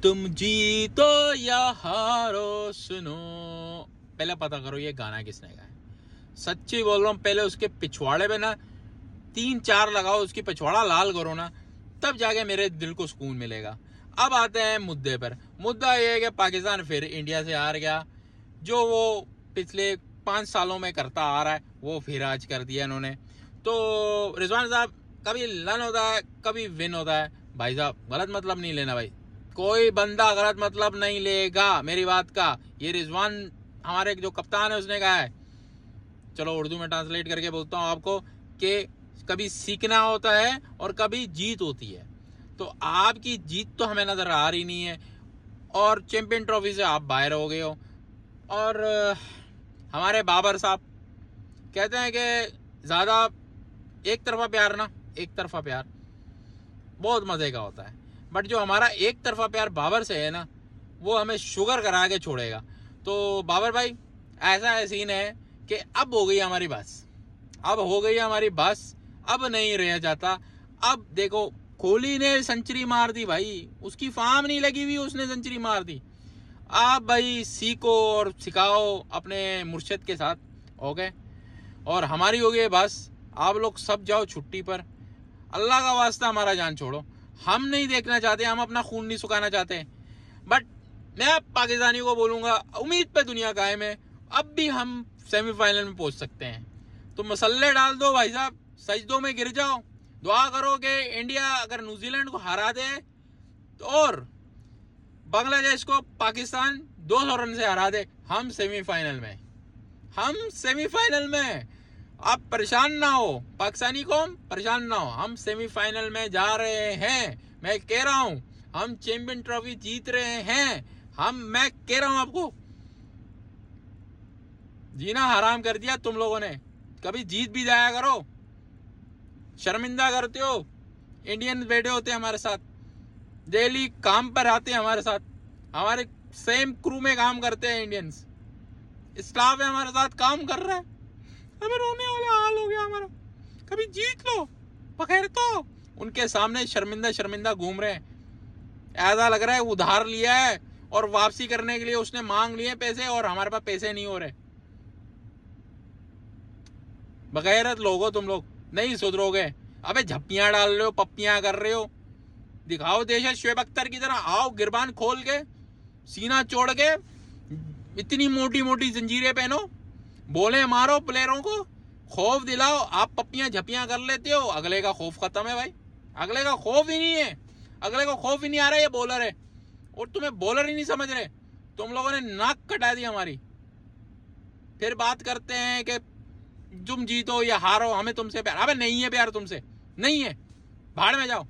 तुम जीतो या हारो सुनो। पहले पता करो ये गाना किसने गाया है। सच्ची बोल रहा हूँ, पहले उसके पिछवाड़े पे ना 3-4 लगाओ, उसकी पिछवाड़ा लाल करो ना, तब जाके मेरे दिल को सुकून मिलेगा। अब आते हैं मुद्दे पर। मुद्दा ये है कि पाकिस्तान फिर इंडिया से हार गया। जो वो पिछले 5 सालों में करता आ रहा है वो फिर आज कर दिया इन्होंने। तो रिजवान साहब, कभी लन होता है कभी विन होता है। भाई साहब गलत मतलब नहीं लेना भाई, कोई बंदा गलत मतलब नहीं लेगा मेरी बात का। ये रिजवान हमारे जो कप्तान है उसने कहा है, चलो उर्दू में ट्रांसलेट करके बोलता हूँ आपको, कि कभी सीखना होता है और कभी जीत होती है। तो आपकी जीत तो हमें नजर आ रही नहीं है और चैंपियन ट्रॉफी से आप बाहर हो गए हो। और हमारे बाबर साहब कहते हैं कि ज़्यादा एक तरफा प्यार ना, एक तरफा प्यार बहुत मज़े का होता है, बट जो हमारा एक तरफा प्यार बाबर से है ना, वो हमें शुगर करा के छोड़ेगा। तो बाबर भाई, ऐसा है सीन है कि अब हो गई हमारी बस, अब हो गई हमारी बस, अब नहीं रह जाता। अब देखो, कोहली ने सेंचुरी मार दी भाई, उसकी फार्म नहीं लगी हुई, उसने सेंचुरी मार दी। आप भाई सीखो और सिखाओ अपने मुर्शिद के साथ, ओके। और हमारी हो गई बस, आप लोग सब जाओ छुट्टी पर। अल्लाह का वास्ता हमारा जान छोड़ो, हम नहीं देखना चाहते, हम अपना खून नहीं सुखाना चाहते। बट मैं पाकिस्तानियों को बोलूँगा, उम्मीद पे दुनिया कायम है, अब भी हम सेमीफाइनल में पहुंच सकते हैं। तो मसल्ले डाल दो भाई साहब, सजदों में गिर जाओ, दुआ करो कि इंडिया अगर न्यूजीलैंड को हरा दे तो, और बांग्लादेश को पाकिस्तान 200 रन से हरा दे, हम सेमीफाइनल में, हम सेमीफाइनल में। आप परेशान ना हो, पाकिस्तानी कौम परेशान ना हो, हम सेमीफाइनल में जा रहे हैं। मैं कह रहा हूं, हम चैंपियन ट्रॉफी जीत रहे हैं। मैं कह रहा हूं आपको, जीना हराम कर दिया तुम लोगों ने। कभी जीत भी जाया करो, शर्मिंदा करते हो। इंडियंस बैठे होते हैं हमारे साथ, डेली काम पर आते हैं हमारे साथ, हमारे सेम क्रू में काम करते हैं इंडियंस, स्टाफ है हमारे साथ काम कर रहा है, हमें रोने वाला हाल हो गया हमारा। कभी जीत लो, बगैर तो उनके सामने शर्मिंदा शर्मिंदा घूम रहे हैं। ऐसा लग रहा है उधार लिया है और वापसी करने के लिए उसने मांग लिए पैसे और हमारे पास पैसे नहीं हो रहे। बगैरत लोग हो तुम लोग, नहीं सुधरोगे। अबे झप्पियां डाल रहे हो, पप्पियां कर रहे हो, दिखाओ देश शुएब अख्तर की तरह, आओ गिरबान खोल के, सीना चोड़ के, इतनी मोटी मोटी जंजीरें पहनो, बोले मारो प्लेयरों को, खौफ दिलाओ। आप पप्पियां झपियां कर लेते हो, अगले का खौफ खत्म है भाई, अगले का खौफ ही नहीं है, अगले को खौफ ही नहीं आ रहा है। ये बॉलर है और तुम्हें बॉलर ही नहीं समझ रहे, तुम लोगों ने नाक कटा दी हमारी। फिर बात करते हैं कि तुम जीतो या हारो हमें तुमसे प्यार। अबे नहीं है प्यार तुमसे, नहीं है, भाड़ में जाओ।